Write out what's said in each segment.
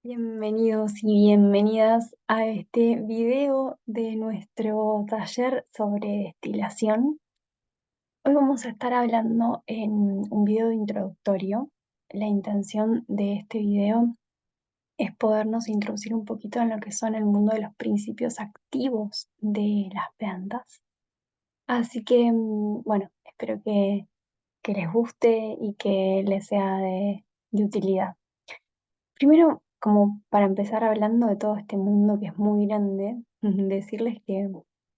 Bienvenidos y bienvenidas a este video de nuestro taller sobre destilación. Hoy vamos a estar hablando en un video introductorio. La intención de este video es podernos introducir un poquito en lo que son el mundo de los principios activos de las plantas. Así que, bueno, espero que les guste y que les sea de utilidad. Primero, como para empezar hablando de todo este mundo que es muy grande, decirles que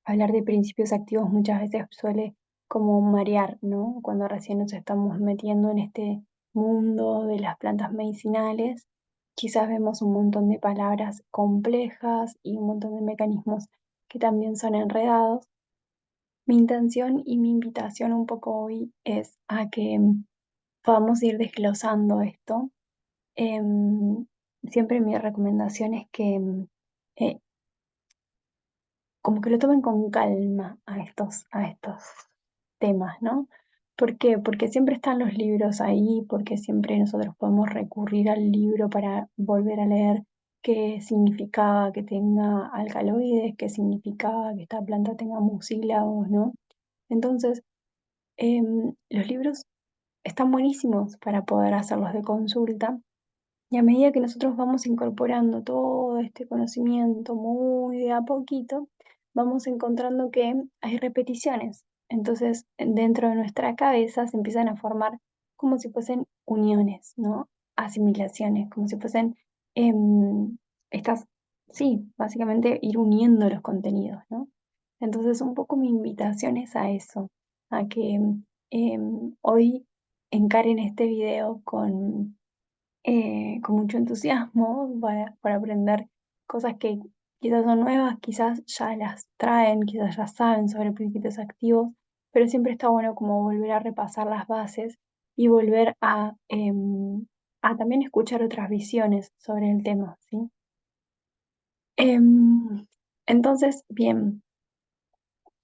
hablar de principios activos muchas veces suele como marear, ¿no? Cuando recién nos estamos metiendo en este mundo de las plantas medicinales, quizás vemos un montón de palabras complejas y un montón de mecanismos que también son enredados. Mi intención y mi invitación un poco hoy es a que podamos ir desglosando esto. Em, Siempre mi recomendación es que eh, como que lo tomen con calma a estos temas, ¿no? ¿Por qué? Porque siempre están los libros ahí, porque siempre nosotros podemos recurrir al libro para volver a leer qué significaba que tenga alcaloides, qué significaba que esta planta tenga mucílagos, ¿no? Entonces, los libros están buenísimos para poder hacerlos de consulta. Y a medida que nosotros vamos incorporando todo este conocimiento muy de a poquito, vamos encontrando que hay repeticiones. Entonces, dentro de nuestra cabeza se empiezan a formar como si fuesen uniones, ¿no? Asimilaciones, como si fuesen em, estas, sí, básicamente ir uniendo los contenidos, ¿no? Entonces, un poco mi invitación es a eso, a que hoy encaren este video con mucho entusiasmo para aprender cosas que quizás son nuevas, quizás ya las traen, quizás ya saben sobre principios activos, pero siempre está bueno como volver a repasar las bases y volver a también escuchar otras visiones sobre el tema, ¿sí? Em, entonces, bien.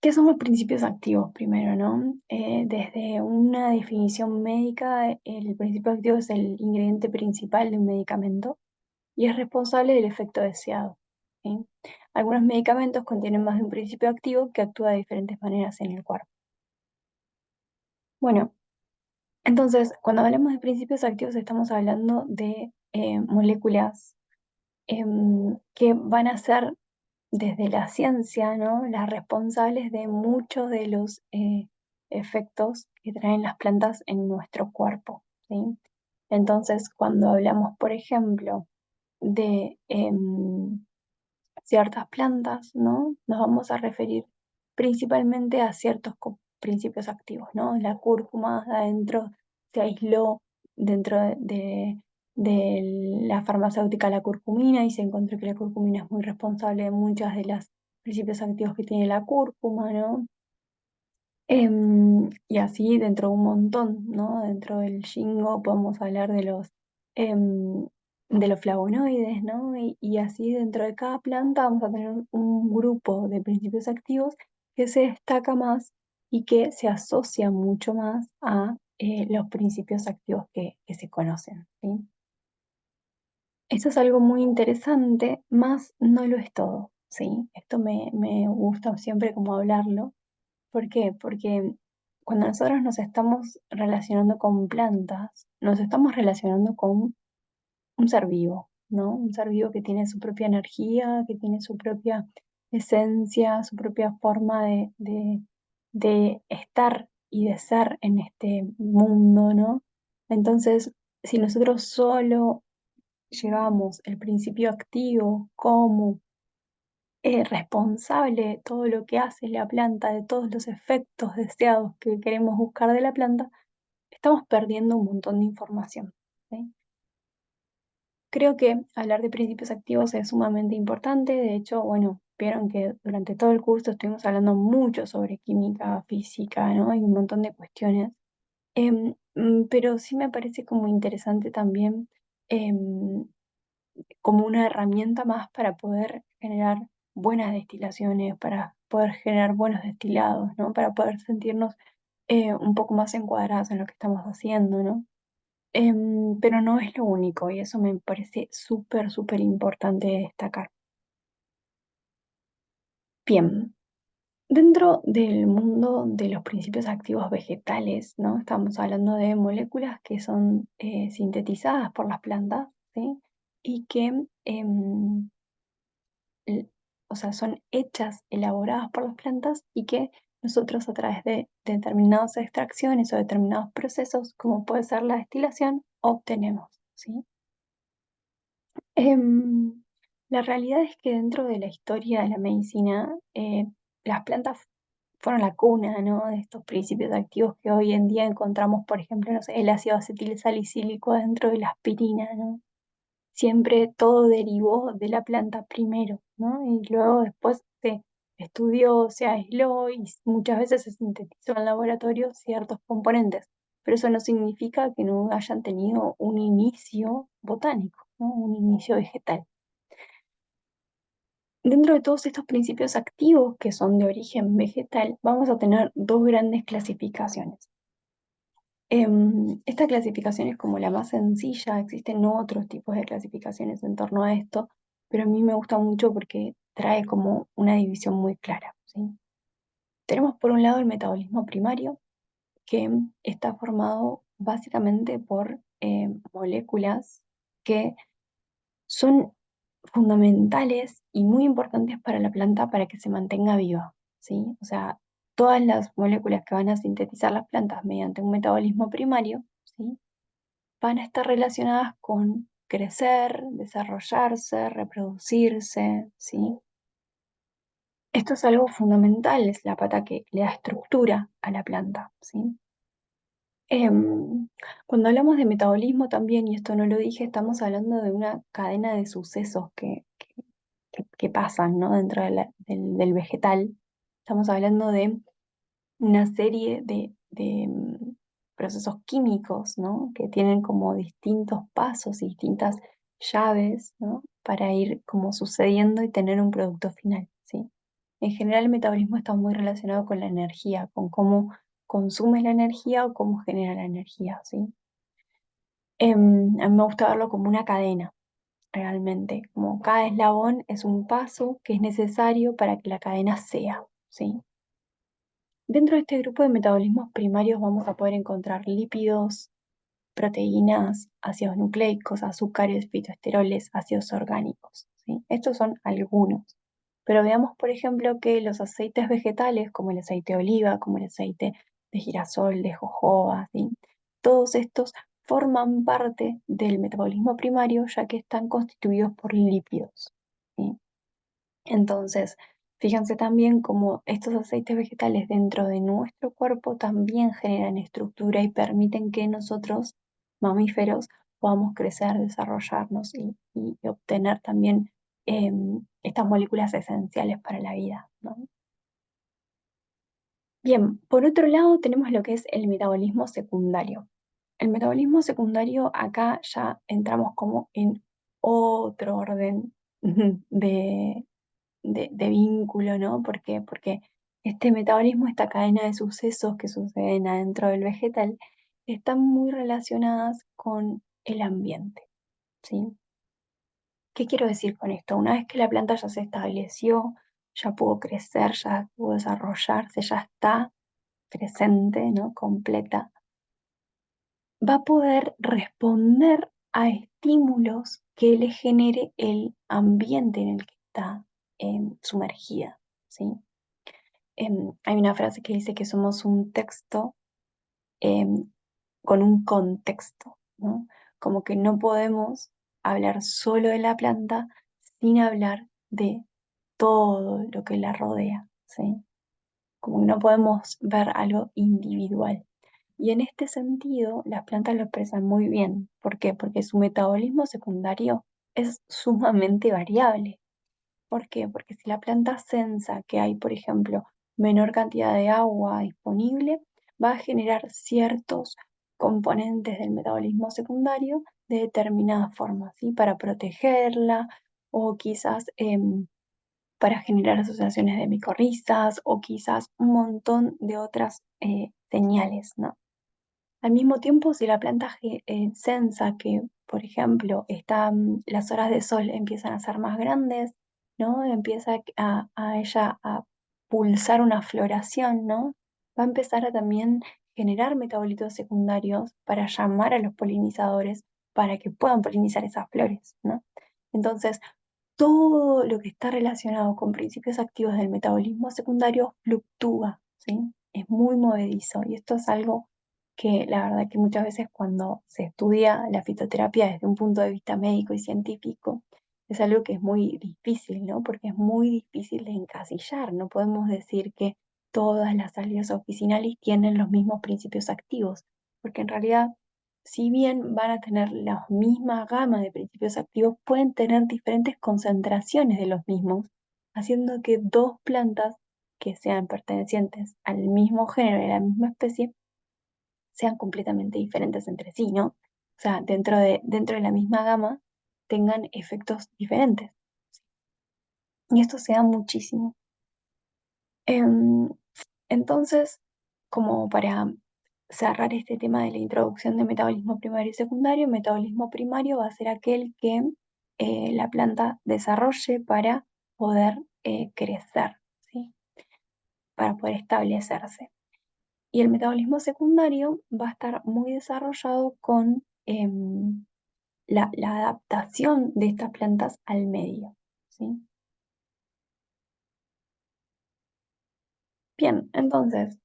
¿Qué son los principios activos primero, no? Desde una definición médica, el principio activo es el ingrediente principal de un medicamento y es responsable del efecto deseado, ¿sí? Algunos medicamentos contienen más de un principio activo que actúa de diferentes maneras en el cuerpo. Bueno, entonces, cuando hablamos de principios activos estamos hablando de moléculas que van a ser desde la ciencia, ¿no? Las responsables de muchos de los efectos que traen las plantas en nuestro cuerpo, ¿sí? Entonces, cuando hablamos, por ejemplo, de ciertas plantas, ¿no? Nos vamos a referir principalmente a ciertos principios activos, ¿no? La cúrcuma adentro se aisló dentro de la farmacéutica la curcumina y se encontró que la curcumina es muy responsable de muchas de los principios activos que tiene la cúrcuma, ¿no? Y así dentro de un montón, ¿no? Dentro del Shingo podemos hablar em, de los flavonoides, ¿no? Y así dentro de cada planta vamos a tener un grupo de principios activos que se destaca más y que se asocia mucho más a los principios activos que se conocen, ¿sí? Esto es algo muy interesante, más no lo es todo, ¿sí? Esto me gusta siempre como hablarlo. ¿Por qué? Porque cuando nosotros nos estamos relacionando con plantas, nos estamos relacionando con un ser vivo, ¿no? Un ser vivo que tiene su propia energía, que tiene su propia esencia, su propia forma de estar y de ser en este mundo, ¿no? Entonces, si nosotros solo llevamos el principio activo como responsable de todo lo que hace la planta, de todos los efectos deseados que queremos buscar de la planta, estamos perdiendo un montón de información, ¿sí? Creo que hablar de principios activos es sumamente importante. De hecho, bueno, vieron que durante todo el curso estuvimos hablando mucho sobre química, física, ¿no? Hay un montón de cuestiones. Pero sí me parece como interesante también em, como una herramienta más para poder generar buenas destilaciones, para poder generar buenos destilados, ¿no? Para poder sentirnos un poco más encuadrados en lo que estamos haciendo, ¿no? pero no es lo único y eso me parece súper, súper importante destacar. Bien, dentro del mundo de los principios activos vegetales, ¿no? Estamos hablando de moléculas que son sintetizadas por las plantas, ¿sí? Y que, l- o sea, son hechas, elaboradas por las plantas y que nosotros a través de determinadas extracciones o determinados procesos, como puede ser la destilación, obtenemos, ¿sí? Em, la realidad es que dentro de la historia de la medicina, las plantas fueron la cuna, ¿no? De estos principios activos que hoy en día encontramos, por ejemplo, no sé, el ácido acetil salicílico dentro de la aspirina, ¿no? Siempre todo derivó de la planta primero, ¿no? Y luego después se estudió, se aisló y muchas veces se sintetizó en laboratorio ciertos componentes. Pero eso no significa que no hayan tenido un inicio botánico, ¿no? Un inicio vegetal. Dentro de todos estos principios activos que son de origen vegetal, vamos a tener dos grandes clasificaciones. Esta clasificación es como la más sencilla, existen otros tipos de clasificaciones en torno a esto, pero a mí me gusta mucho porque trae como una división muy clara, ¿sí? Tenemos por un lado el metabolismo primario, que está formado básicamente por moléculas que son fundamentales y muy importantes para la planta para que se mantenga viva, ¿sí? O sea, todas las moléculas que van a sintetizar las plantas mediante un metabolismo primario, ¿sí? Van a estar relacionadas con crecer, desarrollarse, reproducirse, ¿sí? Esto es algo fundamental, es la pata que le da estructura a la planta, ¿sí? Em, Cuando hablamos de metabolismo también, y esto no lo dije, estamos hablando de una cadena de sucesos que pasan, ¿no? Dentro del vegetal. Estamos hablando de una serie de procesos químicos, ¿no? Que tienen como distintos pasos y distintas llaves, ¿no? Para ir como sucediendo y tener un producto final, ¿sí? En general, el metabolismo está muy relacionado con la energía, con cómo consumes la energía o cómo genera la energía, ¿sí? A mí me gusta verlo como una cadena, realmente, como cada eslabón es un paso que es necesario para que la cadena sea, ¿sí? Dentro de este grupo de metabolismos primarios vamos a poder encontrar lípidos, proteínas, ácidos nucleicos, azúcares, fitoesteroles, ácidos orgánicos, ¿sí? Estos son algunos. Pero veamos, por ejemplo, que los aceites vegetales, como el aceite de oliva, como el aceite de girasol, de jojoba, ¿sí? Todos estos forman parte del metabolismo primario, ya que están constituidos por lípidos, ¿sí? Entonces, fíjense también cómo estos aceites vegetales dentro de nuestro cuerpo también generan estructura y permiten que nosotros, mamíferos, podamos crecer, desarrollarnos y obtener también estas moléculas esenciales para la vida, ¿no? Bien, por otro lado tenemos lo que es el metabolismo secundario. El metabolismo secundario, acá ya entramos como en otro orden de, de vínculo, ¿no? ¿Por qué? Porque este metabolismo, esta cadena de sucesos que suceden adentro del vegetal, están muy relacionadas con el ambiente, ¿sí? ¿Qué quiero decir con esto? Una vez que la planta ya se estableció, ya pudo crecer, ya pudo desarrollarse, ya está presente, ¿no? Completa, va a poder responder a estímulos que le genere el ambiente en el que está sumergida, ¿sí? Hay una frase que dice que somos un texto em, con un contexto, ¿no? Como que no podemos hablar solo de la planta sin hablar de todo lo que la rodea, ¿sí? Como que no podemos ver algo individual. Y en este sentido, las plantas lo expresan muy bien. ¿Por qué? Porque su metabolismo secundario es sumamente variable. ¿Por qué? Porque si la planta sensa que hay, por ejemplo, menor cantidad de agua disponible, va a generar ciertos componentes del metabolismo secundario de determinada forma, ¿sí? Para protegerla o quizás para generar asociaciones de micorrizas o quizás un montón de otras señales, ¿no? Al mismo tiempo, si la planta sensa que, por ejemplo, las horas de sol empiezan a ser más grandes, ¿no? Empieza a ella a pulsar una floración, ¿no? Va a empezar a también generar metabolitos secundarios para llamar a los polinizadores para que puedan polinizar esas flores, ¿no? Entonces, todo lo que está relacionado con principios activos del metabolismo secundario fluctúa, ¿sí? Es muy movedizo y esto es algo que la verdad que muchas veces cuando se estudia la fitoterapia desde un punto de vista médico y científico, es algo que es muy difícil, ¿no? Porque es muy difícil de encasillar. No podemos decir que todas las salidas officinalis tienen los mismos principios activos, porque en realidad, si bien van a tener la misma gama de principios activos, pueden tener diferentes concentraciones de los mismos, haciendo que dos plantas que sean pertenecientes al mismo género y a la misma especie sean completamente diferentes entre sí, ¿no? O sea, dentro de la misma gama tengan efectos diferentes. Y esto se da muchísimo. Em, entonces, como para cerrar este tema de la introducción de metabolismo primario y secundario, metabolismo primario va a ser aquel que la planta desarrolle para poder crecer, ¿sí? Para poder establecerse. Y el metabolismo secundario va a estar muy desarrollado con la adaptación de estas plantas al medio, ¿sí? Bien, entonces,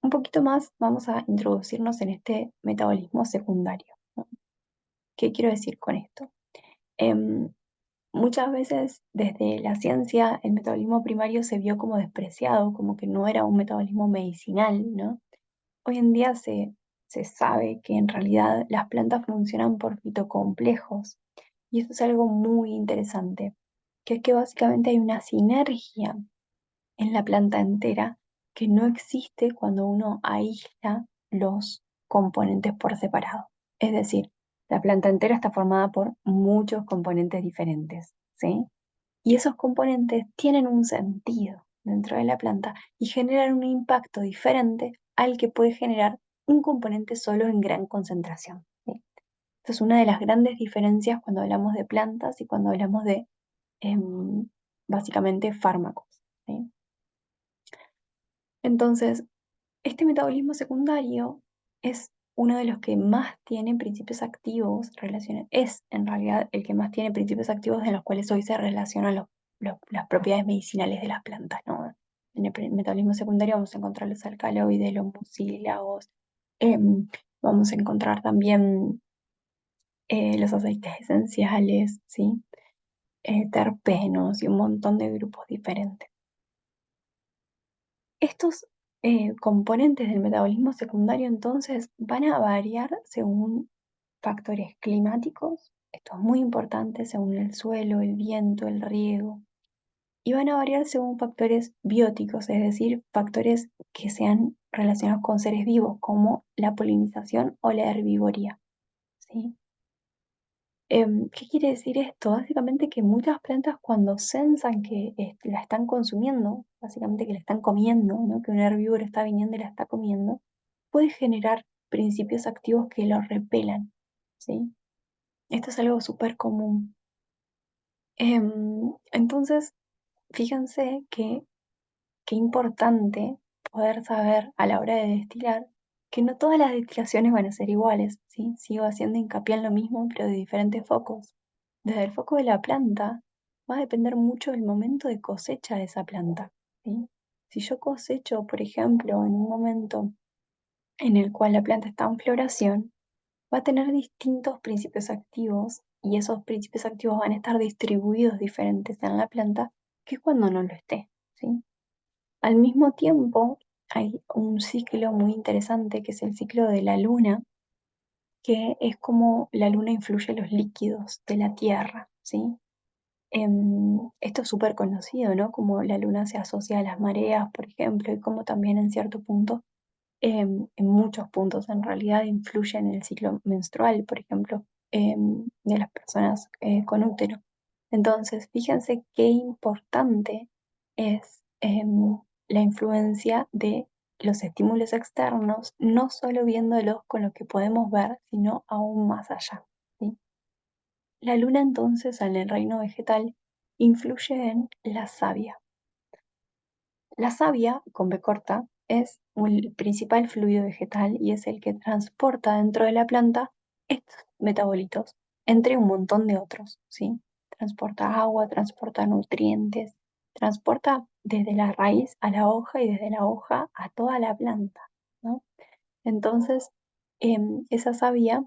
un poquito más vamos a introducirnos en este metabolismo secundario, ¿no? ¿Qué quiero decir con esto? Em, Muchas veces desde la ciencia el metabolismo primario se vio como despreciado, como que no era un metabolismo medicinal, ¿no? Hoy en día se sabe que en realidad las plantas funcionan por fitocomplejos y eso es algo muy interesante, que es que básicamente hay una sinergia en la planta entera que no existe cuando uno aísla los componentes por separado. Es decir, la planta entera está formada por muchos componentes diferentes, ¿sí? Y esos componentes tienen un sentido dentro de la planta y generan un impacto diferente al que puede generar un componente solo en gran concentración, ¿sí? Esta es una de las grandes diferencias cuando hablamos de plantas y cuando hablamos de em, básicamente fármacos, ¿sí? Entonces, este metabolismo secundario es uno de los que más tiene principios activos relacionados, es en realidad el que más tiene principios activos en los cuales hoy se relacionan las propiedades medicinales de las plantas, ¿no? En el metabolismo secundario vamos a encontrar los alcaloides, los mucílagos, em, vamos a encontrar también los aceites esenciales, ¿sí? Terpenos y un montón de grupos diferentes. Estos componentes del metabolismo secundario entonces van a variar según factores climáticos, esto es muy importante, según el suelo, el viento, el riego, y van a variar según factores bióticos, es decir, factores que sean relacionados con seres vivos, como la polinización o la herbivoría, ¿sí? ¿Qué quiere decir esto? Básicamente que muchas plantas cuando sensan que la están consumiendo, básicamente que la están comiendo, ¿no? Que un herbívoro está viniendo y la está comiendo, puede generar principios activos que lo repelan, ¿sí? Esto es algo súper común. Entonces, fíjense que qué importante poder saber a la hora de destilar que no todas las destilaciones van a ser iguales, ¿sí? Sigo haciendo hincapié en lo mismo, pero de diferentes focos. Desde el foco de la planta va a depender mucho del momento de cosecha de esa planta, ¿sí? Si yo cosecho, por ejemplo, en un momento en el cual la planta está en floración, va a tener distintos principios activos y esos principios activos van a estar distribuidos diferentes en la planta que cuando no lo esté, ¿sí? Al mismo tiempo, hay un ciclo muy interesante que es el ciclo de la luna, que es como la luna influye en los líquidos de la Tierra, ¿sí? Esto es súper conocido, ¿no? Como la luna se asocia a las mareas, por ejemplo, y como también en cierto punto, en muchos puntos en realidad influye en el ciclo menstrual, por ejemplo, de las personas con útero. Entonces, fíjense qué importante es la influencia de los estímulos externos, no solo viéndolos con lo que podemos ver, sino aún más allá, ¿sí? La luna entonces en el reino vegetal influye en la savia. La savia, con B corta, es el principal fluido vegetal y es el que transporta dentro de la planta estos metabolitos, entre un montón de otros, ¿sí? Transporta agua, transporta nutrientes, transporta desde la raíz a la hoja y desde la hoja a toda la planta, ¿no? Entonces, esa savia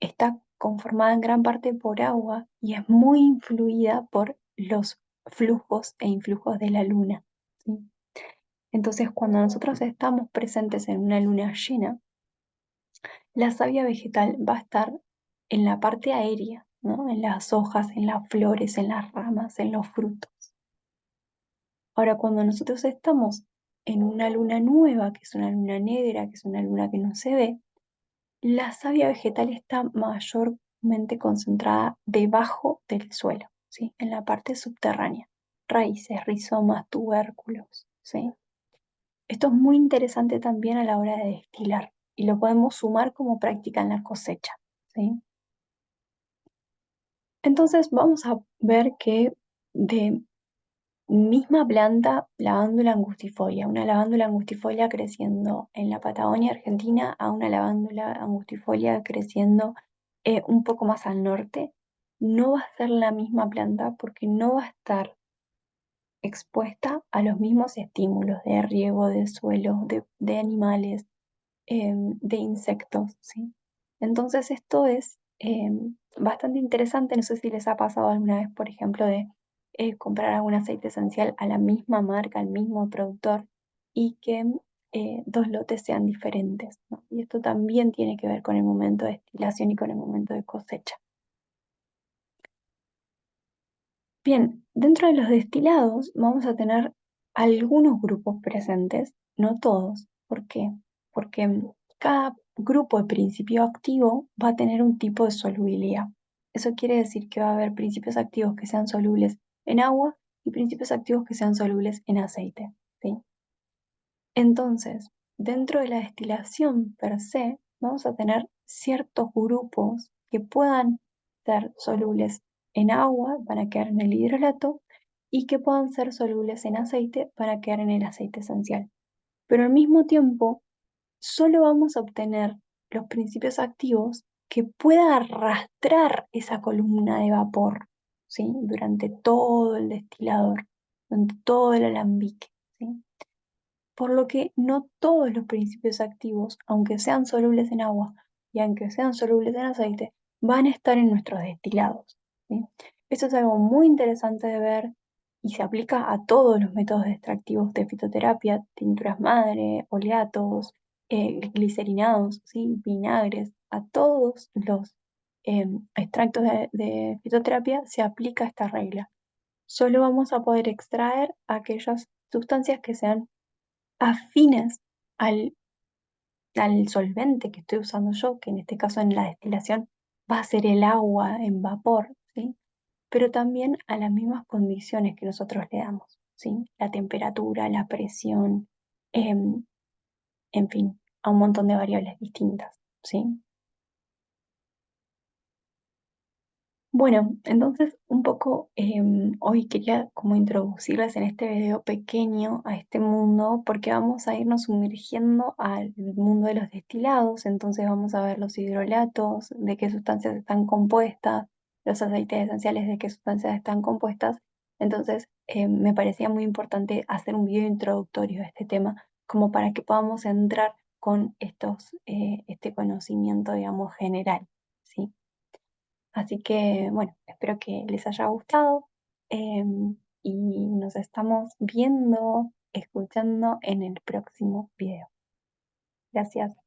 está conformada en gran parte por agua y es muy influida por los flujos e influjos de la luna, ¿sí? Entonces, cuando nosotros estamos presentes en una luna llena, la savia vegetal va a estar en la parte aérea, ¿no? En las hojas, en las flores, en las ramas, en los frutos. Ahora, cuando nosotros estamos en una luna nueva, que es una luna negra, que es una luna que no se ve, la savia vegetal está mayormente concentrada debajo del suelo, ¿sí? En la parte subterránea. Raíces, rizomas, tubérculos, ¿sí? Esto es muy interesante también a la hora de destilar y lo podemos sumar como práctica en la cosecha, ¿sí? Entonces vamos a ver que de misma planta, lavándula angustifolia, una lavándula angustifolia creciendo en la Patagonia Argentina a una lavándula angustifolia creciendo un poco más al norte, no va a ser la misma planta porque no va a estar expuesta a los mismos estímulos de riego, de suelo, de animales, de insectos, ¿sí? Entonces esto es bastante interesante. No sé si les ha pasado alguna vez, por ejemplo, de comprar algún aceite esencial a la misma marca, al mismo productor, y que dos lotes sean diferentes, ¿no? Y esto también tiene que ver con el momento de destilación y con el momento de cosecha. Bien, dentro de los destilados vamos a tener algunos grupos presentes, no todos. ¿Por qué? Porque cada grupo de principio activo va a tener un tipo de solubilidad. Eso quiere decir que va a haber principios activos que sean solubles en agua y principios activos que sean solubles en aceite, ¿sí? Entonces, dentro de la destilación per se, vamos a tener ciertos grupos que puedan ser solubles en agua para quedar en el hidrolato y que puedan ser solubles en aceite para quedar en el aceite esencial. Pero al mismo tiempo, solo vamos a obtener los principios activos que pueda arrastrar esa columna de vapor, ¿sí? Durante todo el destilador, durante todo el alambique, ¿sí? Por lo que no todos los principios activos, aunque sean solubles en agua y aunque sean solubles en aceite, van a estar en nuestros destilados, ¿sí? Esto es algo muy interesante de ver y se aplica a todos los métodos extractivos de fitoterapia, tinturas madre, oleatos, glicerinados, ¿sí? Vinagres, a todos los extractos de fitoterapia se aplica esta regla. Solo vamos a poder extraer aquellas sustancias que sean afines al, al solvente que estoy usando yo, que en este caso en la destilación va a ser el agua en vapor, ¿sí? Pero también a las mismas condiciones que nosotros le damos, ¿sí? La temperatura, la presión, em, en fin, a un montón de variables distintas, ¿sí? Bueno, entonces un poco hoy quería como introducirles en este video pequeño a este mundo porque vamos a irnos sumergiendo al mundo de los destilados, entonces vamos a ver los hidrolatos, de qué sustancias están compuestas, los aceites esenciales, de qué sustancias están compuestas. Entonces me parecía muy importante hacer un video introductorio a este tema como para que podamos entrar con este conocimiento, digamos, general, ¿sí? Así que, bueno, espero que les haya gustado y nos estamos viendo, escuchando en el próximo video. Gracias.